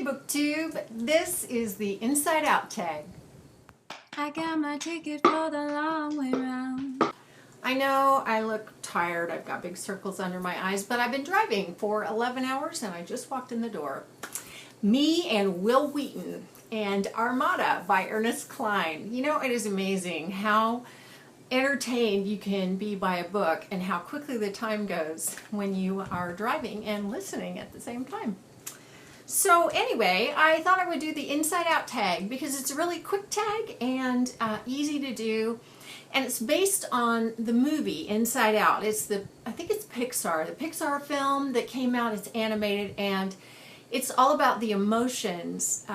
Hey BookTube, this is the Inside Out tag. I got my ticket for the long way round. I know I look tired, I've got big circles under my eyes, but I've been driving for 11 hours and I just walked in the door. Me and Wil Wheaton and Armada by Ernest, Cline. You know, it is amazing how entertained you can be by a book and how quickly the time goes when you are driving and listening at the same time. So anyway, I thought I would do the Inside Out tag because it's a really quick tag and easy to do, and it's based on the movie Inside Out. I think it's the Pixar film that came out. It's animated, and it's all about the emotions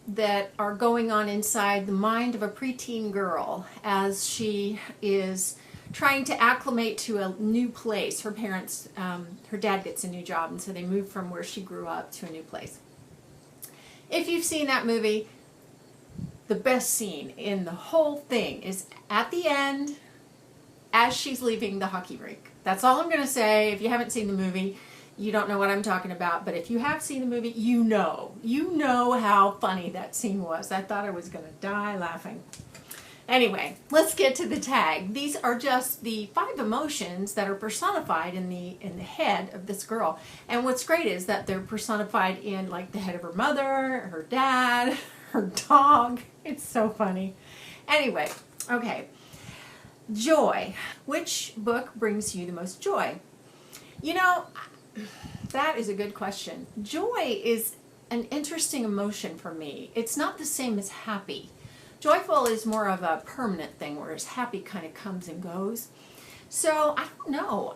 that are going on inside the mind of a preteen girl as she is trying to acclimate to a new place. Her parents, her dad gets a new job, and so they move from where she grew up to a new place. If you've seen that movie, the best scene in the whole thing is at the end as she's leaving the hockey rink. That's all I'm going to say. If you haven't seen the movie, you don't know what I'm talking about. But if you have seen the movie, you know how funny that scene was. I thought I was going to die laughing. Anyway, let's get to the tag. These are just the 5 emotions that are personified in the head of this girl. And what's great is that they're personified in like the head of her mother, her dad, her dog. It's so funny. Anyway, okay. Joy. Which book brings you the most joy? You know, that is a good question. Joy is an interesting emotion for me. It's not the same as happy. Joyful is more of a permanent thing, whereas happy kind of comes and goes. So, I don't know.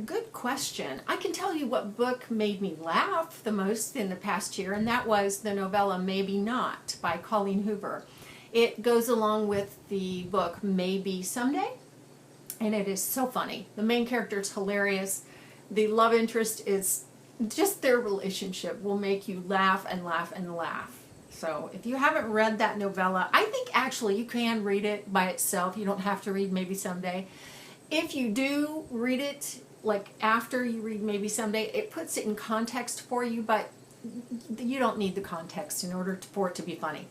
Good question. I can tell you what book made me laugh the most in the past year, and that was the novella Maybe Not by Colleen Hoover. It goes along with the book Maybe Someday, and it is so funny. The main character is hilarious. The love interest is just their relationship will make you laugh and laugh and laugh. So if you haven't read that novella, I think actually you can read it by itself. You don't have to read Maybe Someday. If you do read it, like after you read Maybe Someday, it puts it in context for you, but you don't need the context in order for it to be funny.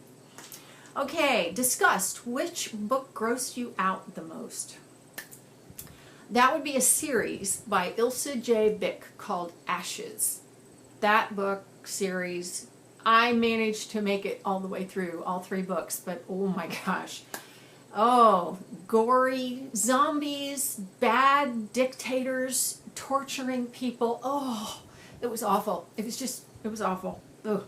Okay, Disgust. Which book grossed you out the most? That would be a series by Ilsa J. Bick called Ashes. That book series, I managed to make it all the way through, all 3 books, but oh my gosh. Oh, gory zombies, bad dictators, torturing people. Oh, it was awful. It was awful. Ugh.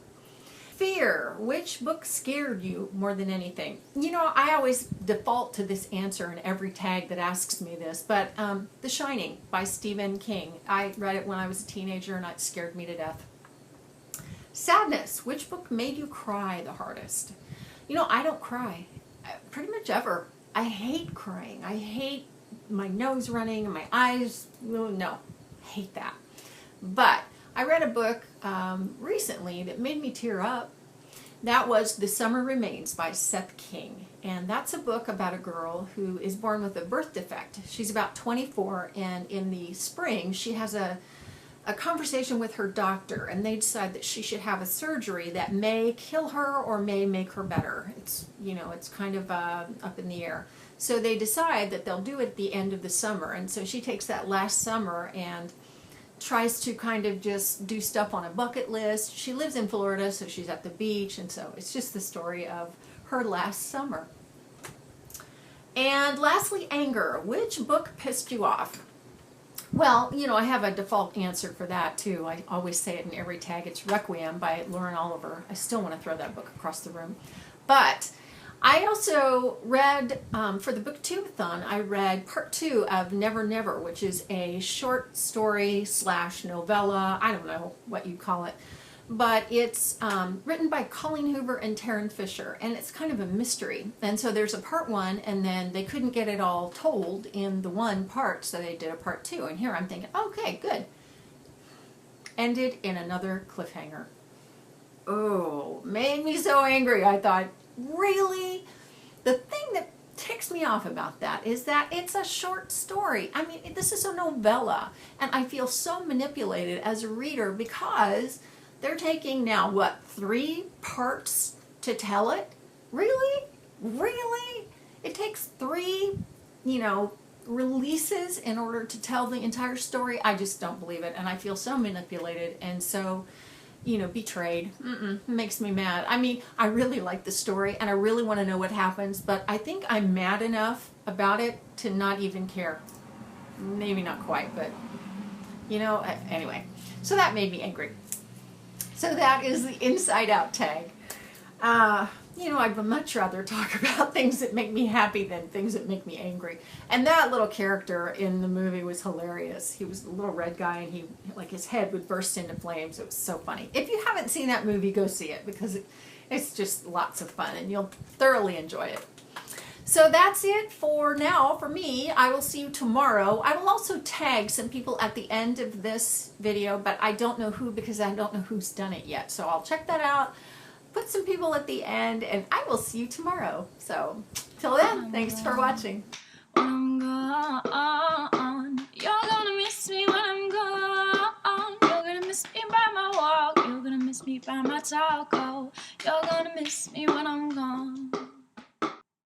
Fear. Which book scared you more than anything? You know, I always default to this answer in every tag that asks me this, but The Shining by Stephen King. I read it when I was a teenager and it scared me to death. Sadness. Which book made you cry the hardest? You know, I don't cry pretty much ever. I hate crying. I hate my nose running and my eyes. No, I hate that. But I read a book recently that made me tear up. That was The Summer Remains by Seth King. And that's a book about a girl who is born with a birth defect. She's about 24, and in the spring she has a conversation with her doctor, and they decide that she should have a surgery that may kill her or may make her better. It's, you know, it's kind of up in the air. So they decide that they'll do it at the end of the summer, and so she takes that last summer and tries to kind of just do stuff on a bucket list. She lives in Florida, so she's at the beach, and so it's just the story of her last summer. And lastly, anger. Which book pissed you off? Well, you know, I have a default answer for that, too. I always say it in every tag. It's Requiem by Lauren Oliver. I still want to throw that book across the room. But I also read, for the Booktubeathon, I read part 2 of Never Never, which is a short story / novella. I don't know what you call it. But it's written by Colleen Hoover and Taryn Fisher, and it's kind of a mystery. And so there's a part 1, and then they couldn't get it all told in the one part, so they did a part 2. And here I'm thinking, okay, good. Ended in another cliffhanger. Oh, made me so angry. I thought, really? The thing that ticks me off about that is that it's a short story. I mean, this is a novella, and I feel so manipulated as a reader because They're taking now, what, 3 parts to tell it? Really? Really? It takes 3, releases in order to tell the entire story? I just don't believe it, and I feel so manipulated and so, betrayed. It makes me mad. I mean, I really like the story, and I really want to know what happens, but I think I'm mad enough about it to not even care. Maybe not quite, but, anyway. So that made me angry. So that is the Inside Out tag. I'd much rather talk about things that make me happy than things that make me angry. And that little character in the movie was hilarious. He was a little red guy, and his head would burst into flames. It was so funny. If you haven't seen that movie, go see it, because it's just lots of fun, and you'll thoroughly enjoy it. So that's it for now for me. I will see you tomorrow. I will also tag some people at the end of this video, but I don't know who, because I don't know who's done it yet. So I'll check that out, put some people at the end, and I will see you tomorrow. So till then, thanks for watching. When I'm gone, you're gonna miss me when I'm gone. You're gonna miss me by my walk. You're gonna miss me by my taco. You're gonna miss me when I'm gone.